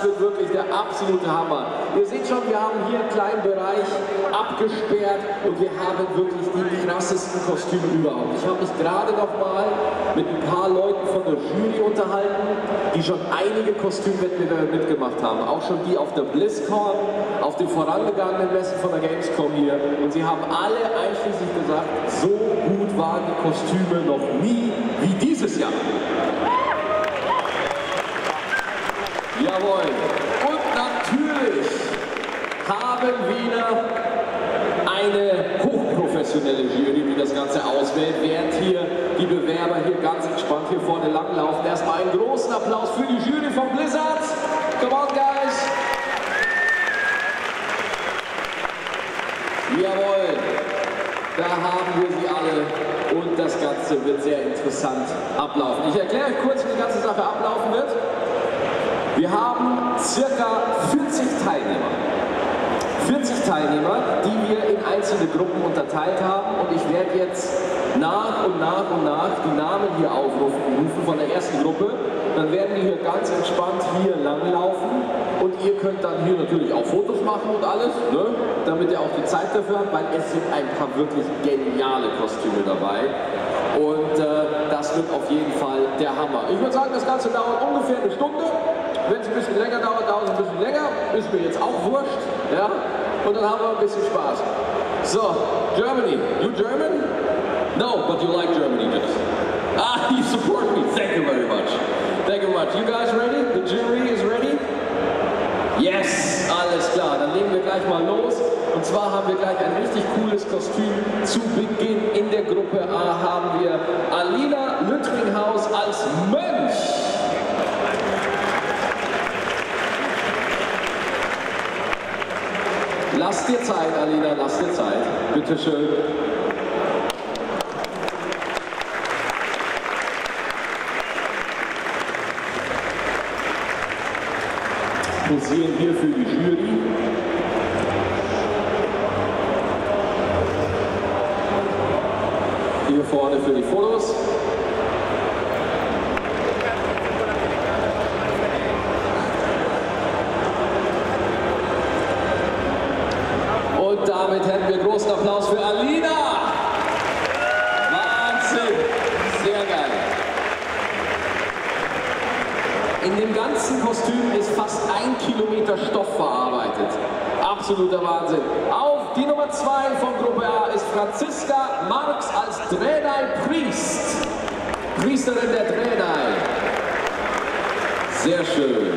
das wird wirklich der absolute Hammer. Ihr seht schon, wir haben hier einen kleinen Bereich abgesperrt und wir haben wirklich die krassesten Kostüme überhaupt. Ich habe mich gerade noch mal mit ein paar Leuten von der Jury unterhalten, die schon einige Kostümwettbewerbe mitgemacht haben. Auch schon die auf der BlizzCon, auf den vorangegangenen Messen von der Gamescom hier. Und sie haben alle einschließlich gesagt, so gut waren die Kostüme noch nie wie dieses Jahr. Jawohl. Und natürlich haben wir eine hochprofessionelle Jury, die das Ganze auswählt, während hier die Bewerber hier ganz entspannt hier vorne langlaufen. Erstmal einen großen Applaus für die Jury von Blizzard. Come on, guys. Jawohl. Da haben wir sie alle und das Ganze wird sehr interessant ablaufen. Ich erkläre euch kurz, wie die ganze Sache ablaufen wird. Wir haben circa 40 Teilnehmer. 40 Teilnehmer, die wir in einzelne Gruppen unterteilt haben und ich werde jetzt nach und nach die Namen hier aufrufen von der ersten Gruppe. Dann werden die hier ganz entspannt hier langlaufen und ihr könnt dann hier natürlich auch Fotos machen und alles, ne? Damit ihr auch die Zeit dafür habt, weil es sind ein paar wirklich geniale Kostüme dabei. Und das wird auf jeden Fall der Hammer. Ich würde sagen, das Ganze dauert ungefähr eine Stunde. Wenn es ein bisschen länger dauert, dauert es ein bisschen länger. Ist mir jetzt auch wurscht. Ja? Und dann haben wir ein bisschen Spaß. So, Germany. You German? No, but you like Germany, yes. Ah, you support me. Thank you very much. Thank you very much. You guys ready? The jury is ready? Yes, alles klar. Dann legen wir gleich mal los. Und zwar haben wir gleich ein richtig cooles Kostüm. Zu Beginn in der Gruppe A haben wir Alina Lüttringhaus als Mönch. Lass dir Zeit, Alina, lass dir Zeit. Bitte schön. Posieren hier für die Jury. Hier vorne für die Fotos. Und damit hätten wir großen Applaus für Alina. Wahnsinn, sehr geil. In dem ganzen Kostüm ist fast 1 Kilometer Stoff verarbeitet. Absoluter Wahnsinn. Auf die Nummer 2 von Gruppe A ist Franziska Marx als Draenei Priest. Priesterin der Draenei. Sehr schön.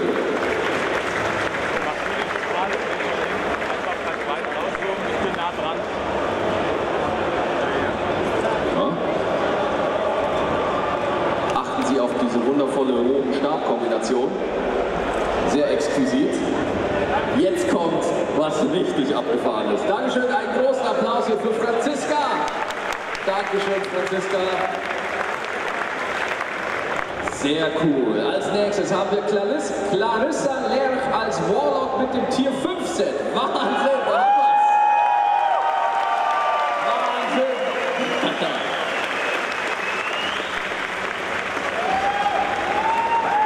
Achten Sie auf diese wundervolle Roben-Stab-Kombination. Sehr exquisit. Jetzt kommt was richtig Abgefahrenes. Dankeschön, einen großen Applaus hier für Franziska. Dankeschön, Franziska. Sehr cool. Als nächstes haben wir Clarissa Lerch als Warlock mit dem Tier 15. Wahnsinn, da haben wir's. Wahnsinn.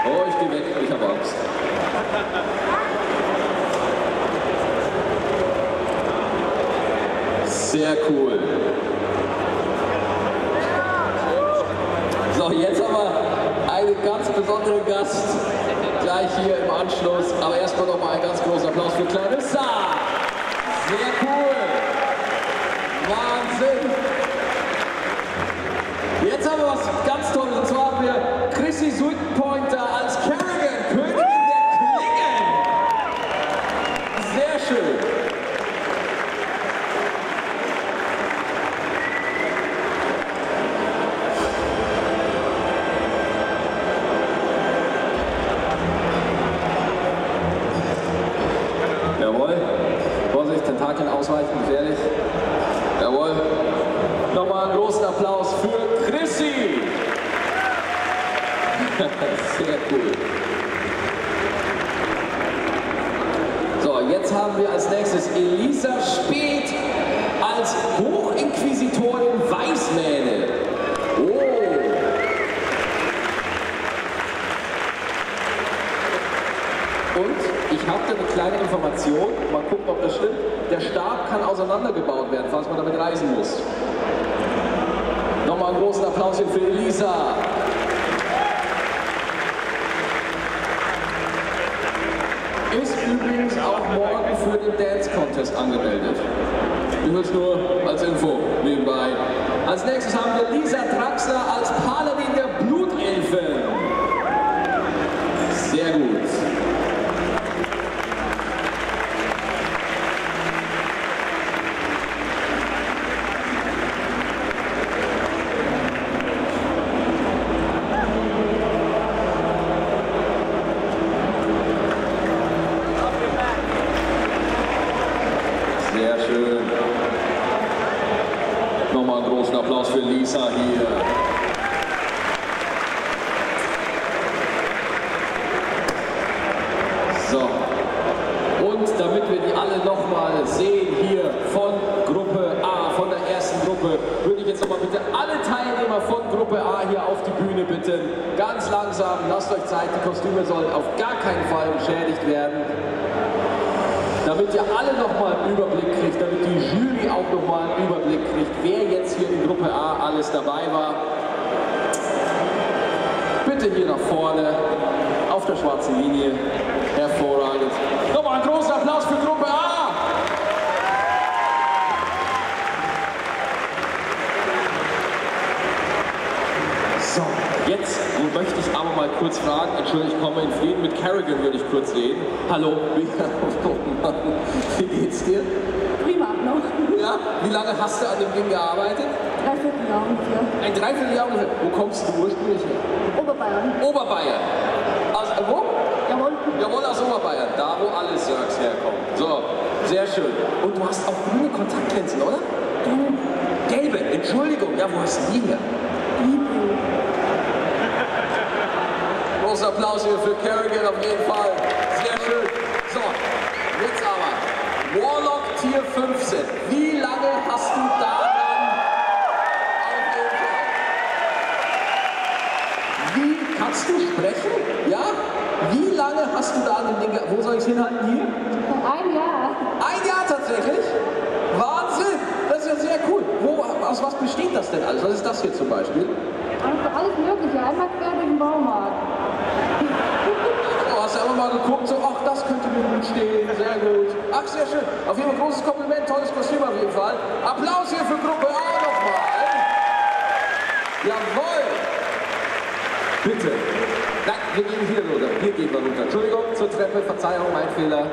Oh, ich geh weg, ich habe Angst. Sehr cool. So, jetzt haben wir einen ganz besonderen Gast gleich hier im Anschluss. Aber erstmal nochmal ein ganz großer Applaus für Clarissa. Sehr cool. Wahnsinn. Jetzt haben wir was ganz Tolles. Und zwar haben wir Chrissy Sweetpointer als Kerrigan, Königin der Klingen. Sehr schön. Jawohl. Vorsicht, Tentakeln ausweichen, gefährlich. Jawohl. Nochmal einen großen Applaus für Chrissy. Sehr cool. So, jetzt haben wir als nächstes Elisa Speth als Hochinquisitorin Weißmähne. Oh. Und? Ich habe da eine kleine Information, mal gucken, ob das stimmt. Der Stab kann auseinandergebaut werden, falls man damit reisen muss. Nochmal einen großen Applaus hier für Elisa. Ist übrigens auch morgen für den Dance Contest angemeldet. Übrigens nur als Info nebenbei. Als nächstes haben wir Lisa Draxler als Paladin der Blutelfen. Sehr gut. Sehr schön. Nochmal einen großen Applaus für Lisa hier. So. Und damit wir die alle nochmal sehen hier von Gruppe A, von der ersten Gruppe, würde ich jetzt nochmal bitte alle Teilnehmer von Gruppe A hier auf die Bühne bitten. Ganz langsam, lasst euch Zeit, die Kostüme sollen auf gar keinen Fall beschädigt werden. Damit ihr alle nochmal einen Überblick kriegt, damit die Jury auch nochmal einen Überblick kriegt, wer jetzt hier in Gruppe A alles dabei war. Bitte hier nach vorne, auf der schwarzen Linie. Hervorragend. Nochmal einen großen Applaus für Gruppe A! So, jetzt möchte ich aber mal kurz fragen, Entschuldigung, ich komme in Frieden, mit Kerrigan würde ich kurz reden. Hallo, wie geht's dir? Prima noch. Ja, wie lange hast du an dem Ding gearbeitet? 3/4 Jahr ungefähr. Ein Dreivierteljahr ungefähr. Wo kommst du ursprünglich her? Oberbayern. Oberbayern. Also, wo? Jawohl. Jawohl, aus Oberbayern, da wo alle Zergs herkommen. So, sehr schön. Und du hast auch grüne Kontaktlinsen, oder? Gelbe, Entschuldigung. Ja, wo hast du die her? Libro. Großer Applaus hier für Kerrigan auf jeden Fall. Sehr schön. So, jetzt aber. Warlock Tier 15. Wie lange hast du daran auf jeden Fall? Wie kannst du sprechen? Ja? Wie lange hast du da an dem Ding? Wo soll ich es hinhalten? Hier? Ein Jahr. Ein Jahr tatsächlich? Wahnsinn! Das ist ja sehr cool. Aus was besteht das denn alles? Was ist das hier zum Beispiel? Alles Mögliche. Einmal quer durch den Baumarkt. Oh, hast du einfach mal geguckt, so, ach, das könnte mir gut stehen. Sehr gut. Ach, sehr schön. Auf jeden Fall großes Kompliment, tolles Kostüm auf jeden Fall. Applaus hier für Gruppe A nochmal. Jawohl. Bitte. Nein, wir gehen hier runter. Hier gehen wir runter. Entschuldigung, zur Treppe, Verzeihung, mein Fehler.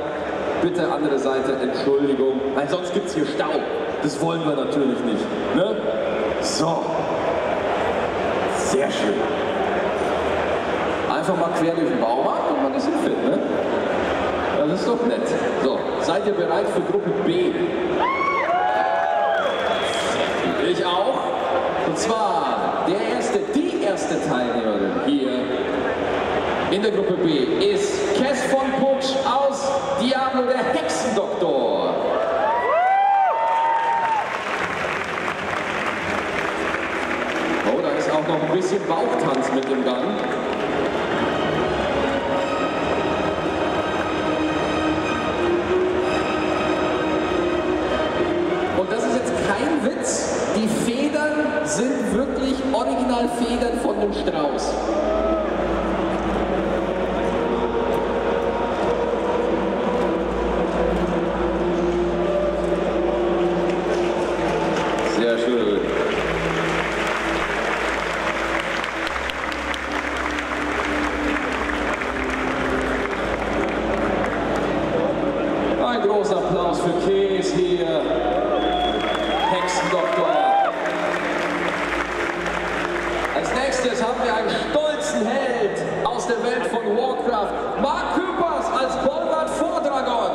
Bitte andere Seite, Entschuldigung. Weil sonst gibt es hier Stau. Das wollen wir natürlich nicht. Ne? So. Sehr schön. Einfach mal quer durch den Baumarkt und man ist im Fit, ne? Das ist doch nett. So, seid ihr bereit für Gruppe B? Ich auch. Und zwar die erste Teilnehmerin hier in der Gruppe B ist Kes von Putsch aus Diablo, der Hexendoktor. Oh, da ist auch noch ein bisschen Bauchtanz mit im Gang. Und das ist jetzt kein Witz, die Federn sind wirklich Originalfedern von dem Strauß. Sehr schön. Ein großer Applaus für Kes hier. Hexendoktor. Als nächstes haben wir einen stolzen Held aus der Welt von Warcraft. Mark Küppers als Bolvat Vordragon.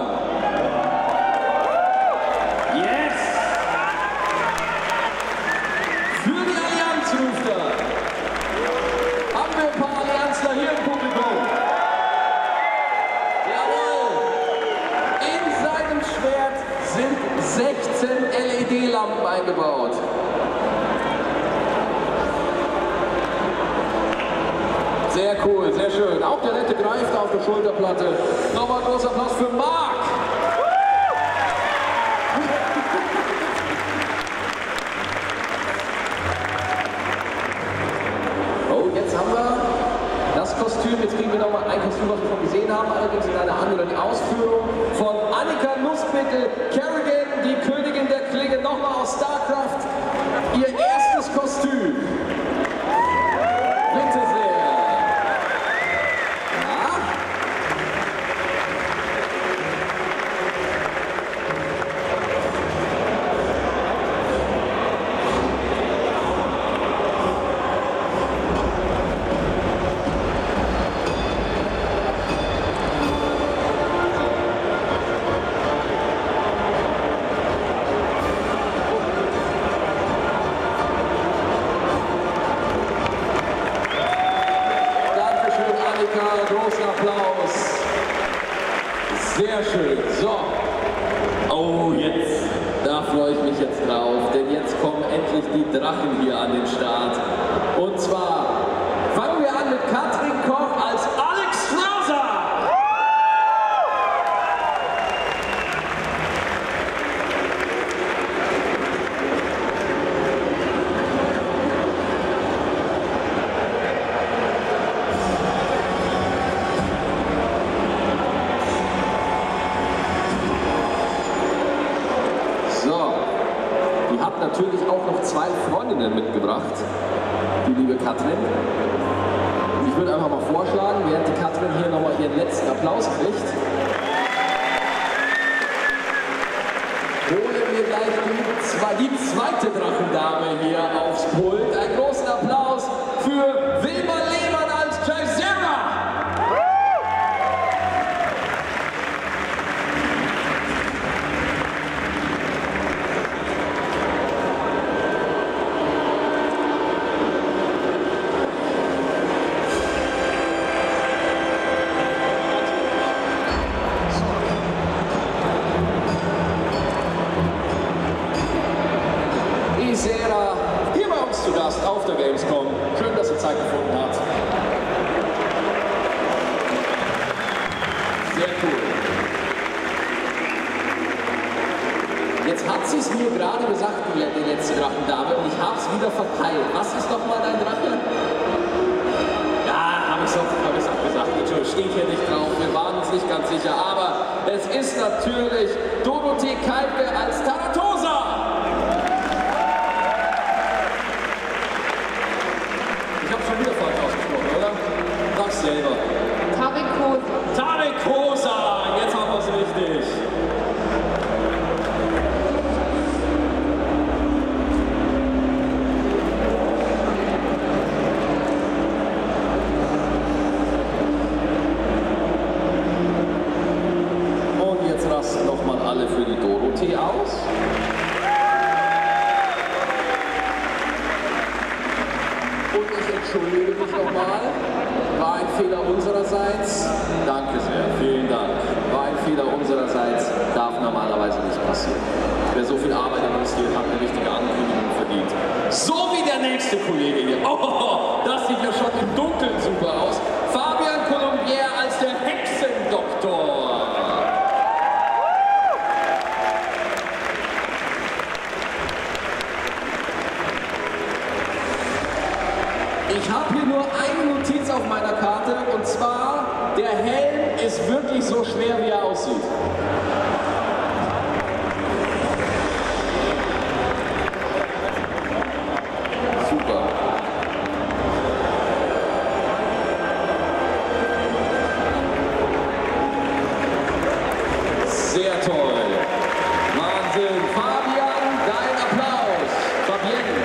Yes! Für die Allianz ruft er. Haben wir ein paar Allianzler hier im Publikum? Jawohl! In seinem Schwert sind 16 LED-Lampen eingebaut. Sehr cool, sehr schön. Auch der Nette greift auf der Schulterplatte. Nochmal ein großer Applaus für Marc. Oh, jetzt haben wir das Kostüm. Jetzt kriegen wir nochmal ein Kostüm, was wir schon gesehen haben, allerdings in einer anderen Ausführung von Annika Nussbittel Kerrigan, die Königin der Klinge, nochmal aus StarCraft. Ihr erstes Kostüm. Bitte sehr. Ja. Großen Applaus. Sehr schön. So. Oh, jetzt. Da freue ich mich jetzt drauf, denn jetzt kommen endlich die Drachen hier an den Start. Und zwar fangen wir an mit Katrin Koch als Alex Strasser. Natürlich auch noch zwei Freundinnen mitgebracht, die liebe Katrin. Und ich würde einfach mal vorschlagen, während die Katrin hier nochmal ihren letzten Applaus kriegt, holen wir gleich die zweite Drachendame hier aufs Pult. Einen großen Applaus für Wilma Lehmann als Jaisera. Isera, hier bei uns zu Gast auf der Gamescom. Schön, dass ihr Zeit gefunden habt. Sehr cool. Jetzt hat sie es mir gerade gesagt, die letzte Drachendame, und ich habe es wieder verpeilt. Was ist doch mal dein Drache? Ja, habe ich auch gesagt. Entschuldigung, steht hier nicht drauf. Wir waren uns nicht ganz sicher. Aber es ist natürlich Dorothee Kalke als Taratosa. Ich habe schon wieder falsch ausgesprochen, oder? Sag's selber. Tarikosa. Tarikosa! Jetzt haben wir es richtig. Und jetzt rasten nochmal alle für die Dorothee aus. Und ich entschuldige mich nochmal. War ein Fehler unsererseits. Danke sehr, vielen Dank. War ein Fehler unsererseits, darf normalerweise nicht passieren. Wer so viel Arbeit investiert, hat eine richtige Ankündigung verdient. So wie der nächste Kollege hier. Oh, das sieht ja schon im Dunkeln super aus. Fabian Colombier als der Hexendoktor. Ich habe hier nur eine Notiz auf meiner Karte, und zwar, der Helm ist wirklich so schwer, wie er aussieht. Super. Sehr toll. Wahnsinn. Fabian, dein Applaus. Fabienne.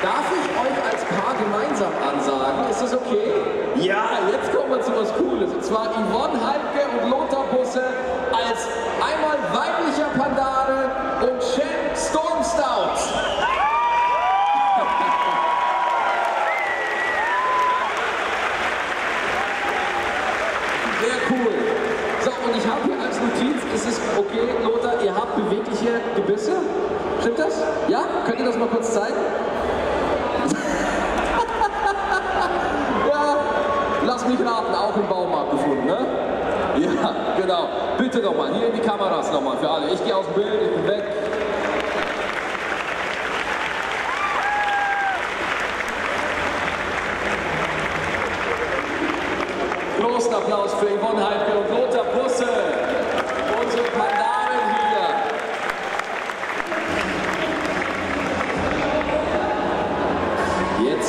Darf ich euch als Paar gemeinsam ansagen? Ist das okay? Ja, jetzt kommen wir zu was Cooles. Und zwar Yvonne Halbke und Lothar Busse als einmal weiblicher Pandare und Shen Stormstout. Sehr cool. So, und ich habe hier als Notiz, ist es okay, Lothar, ihr habt bewegliche Gebisse? Stimmt das? Ja? Könnt ihr das mal kurz zeigen? Ja, genau. Bitte nochmal, hier in die Kameras nochmal für alle. Ich gehe aus dem Bild, ich bin weg. Großen Applaus für Yvonne Heidke und Lothar Busse, unsere Pandaren hier.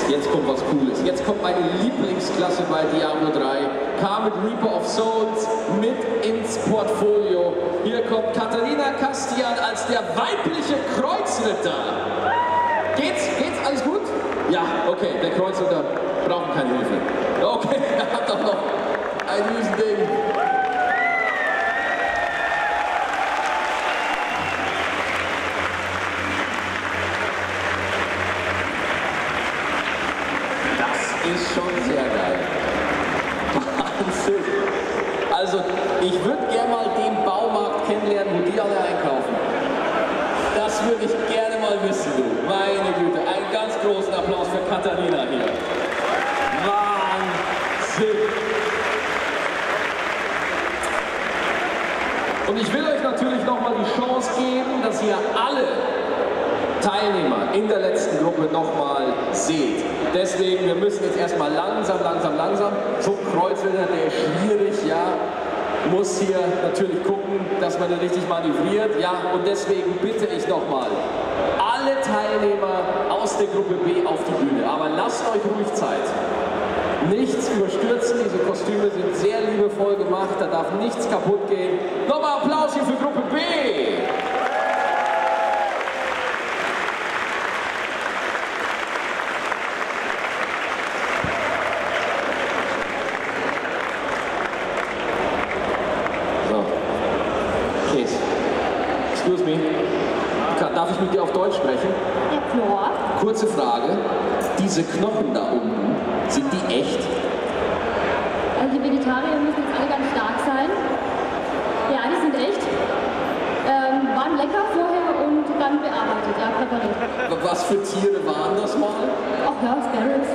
Jetzt kommt was Cooles. Jetzt kommt meine Lieblingsklasse bei Diablo 3. Kam mit Reaper of Souls mit ins Portfolio. Hier kommt Katharina Castian als der weibliche Kreuzritter. Geht's? Alles gut? Ja, okay, der Kreuzritter braucht keine Hilfe. Okay, er hat doch noch ein Riesending. Das ist schon sehr geil. Wahnsinn. Also, ich würde gerne mal den Baumarkt kennenlernen, wo die alle einkaufen. Das würde ich gerne mal wissen, du. Meine Güte, einen ganz großen Applaus für Katharina hier. Wahnsinn. Und ich will euch natürlich nochmal die Chance geben, dass ihr alle Teilnehmer in der letzten Gruppe nochmal seht. Deswegen, wir müssen jetzt erstmal langsam. So ein Kreuzritter, der ist schwierig, ja. Muss hier natürlich gucken, dass man ihn richtig manövriert. Ja, und deswegen bitte ich nochmal alle Teilnehmer aus der Gruppe B auf die Bühne. Aber lasst euch ruhig Zeit. Nichts überstürzen, diese Kostüme sind sehr liebevoll gemacht, da darf nichts kaputt gehen. Nochmal Applaus hier für Gruppe B! So. Käse. Excuse me. Darf ich mit dir auf Deutsch sprechen? Ja, klar. Kurze Frage. Diese Knochen da unten, sind die echt? Also die Vegetarier müssen jetzt alle ganz stark sein. Ja, die sind echt. Waren lecker vorher und dann bearbeitet, ja, präpariert. Was für Tiere waren das mal? Ach ja, Sparrows.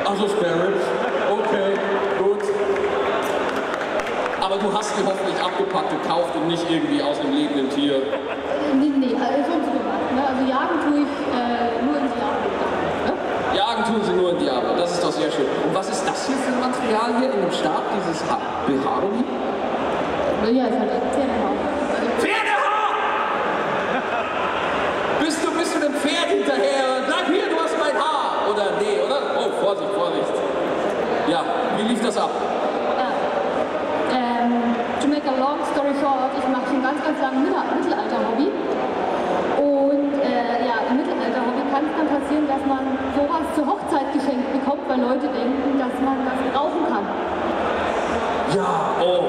Also Sparrows. Okay, gut. Aber du hast die hoffentlich abgepackt, gekauft und nicht irgendwie aus einem lebenden Tier. Nee, also schon so gemacht. Ne? Also jagen tue ich nur in Diablo. Ne? Jagen tun sie nur in Diablo, das ist doch sehr schön. Und was ist das hier für ein Material hier in dem Stab, dieses Behaarung? Ja, ist halt Pferdehaar. Pferdehaar! Bist du dem Pferd hinterher? Sag hier, du hast mein Haar! Oder nee, oder? Oh, Vorsicht. Ja, wie lief das ab? To make a long story short, ich mache schon ganz lange Mittelalter-Hobby. Und ja, im Mittelalter-Hobby kann es dann passieren, dass man sowas zur Hochzeit geschenkt bekommt, weil Leute denken, dass man das brauchen kann. Ja, oh.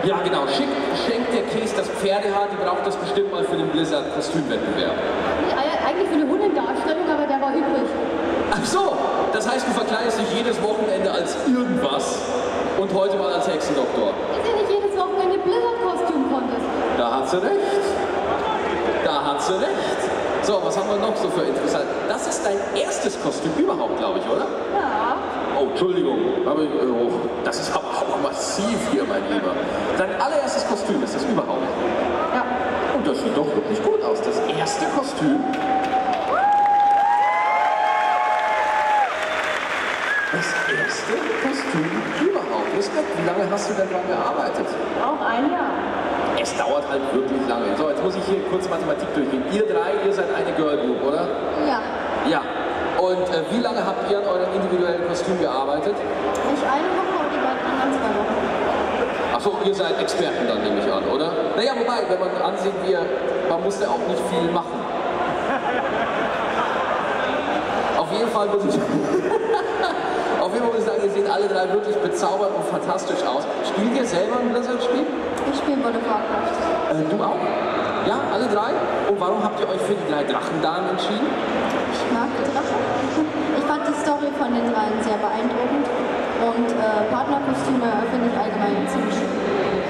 Ja, genau. Schenkt der Käse das Pferdehaar, die braucht das bestimmt mal für den Blizzard-Kostümwettbewerb. Eigentlich für eine Hundendarstellung, aber der war übrig. Ach so, das heißt, du verkleidest dich jedes Wochenende als irgendwas und heute mal als Hexendoktor. Ist ja nicht jedes Wochenende Blizzard-Kostüm-Contest. Da hat sie recht. So, was haben wir noch so für interessant? Das ist dein erstes Kostüm überhaupt, glaube ich, oder? Ja. Oh, Entschuldigung, aber das ist aber auch massiv hier, mein Lieber. Dein allererstes Kostüm ist das überhaupt? Ja. Und das sieht doch wirklich gut aus. Das erste Kostüm. Das erste Kostüm überhaupt. Respekt, wie lange hast du denn dran gearbeitet? Auch ein Jahr. Es dauert halt wirklich lange. So, jetzt muss ich hier kurz Mathematik durchgehen. Ihr drei, ihr seid eine Girl Group, oder? Ja. Ja. Und wie lange habt ihr an eurem individuellen Kostüm gearbeitet? Ich eine Woche und die beiden anderen 2 Wochen. Achso, ihr seid Experten dann, nehme ich an, oder? Naja, wobei, wenn man ansieht, man musste auch nicht viel machen. Auf jeden Fall muss ich sagen, ihr seht alle drei wirklich bezaubernd und fantastisch aus. Spielt ihr selber ein Blizzard-Spiel? Ich spiele World of Warcraft. Du auch? Ja, alle drei? Und warum habt ihr euch für die 3 Drachendamen entschieden? Ich mag die Drachen. Ich fand die Story von den dreien sehr beeindruckend. Und Partnerkostüme finde ich allgemein ziemlich schön.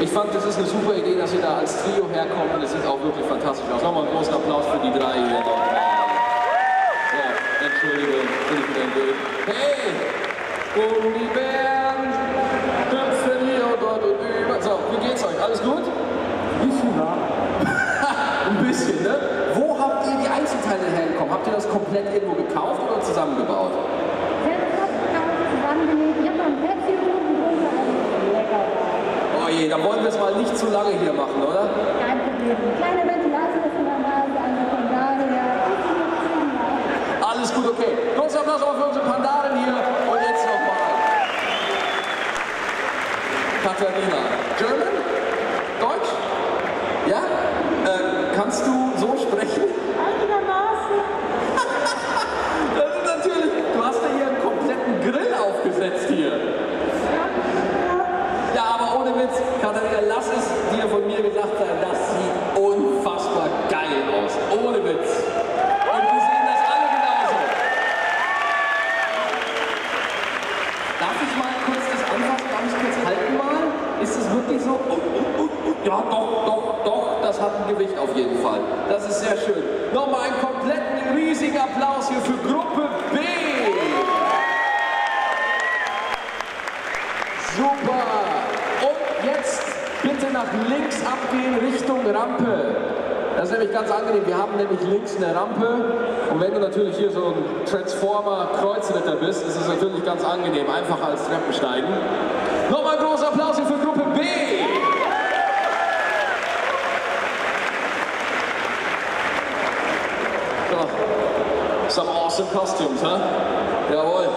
Ich fand, das ist eine super Idee, dass ihr da als Trio herkommt. Das sieht auch wirklich fantastisch aus. Nochmal einen großen Applaus für die 3 hier. So, Entschuldigung, bin ich wieder im Bild. Hey! Gummibären, hüpfen hier und dort und über. So, wie geht's euch? nicht zu lange hier machen, oder? Kein Problem. Kleine Ventilator von der Nase, also von daher. Alles gut, okay. Großer Applaus auch für unsere Pandaren hier. Und jetzt nochmal. Katharina. German? Deutsch? Ja? Kannst du so sprechen? Einigermaßen. Das ist natürlich, du hast ja hier einen kompletten Grill aufgesetzt hier. Ja, aber ohne Witz, Katharina, lass es dir von mir gesagt sein, das sieht unfassbar geil aus. Ohne Witz. Und wir sehen das alle genauso. Darf ich mal kurz das anfassen? Darf ich kurz halten mal? Ist es wirklich so? Ja, doch, das hat ein Gewicht auf jeden Fall. Das ist sehr schön. Nochmal einen kompletten, riesigen Applaus hier für Gruppe B. Super. Und jetzt bitte nach links abgehen Richtung Rampe. Das ist nämlich ganz angenehm. Wir haben nämlich links eine Rampe. Und wenn du natürlich hier so ein Transformer-Kreuzritter bist, ist es natürlich ganz angenehm. Einfacher als Treppensteigen. Nochmal großer Applaus hier für Gruppe B. So. Some awesome costumes, huh? Jawohl.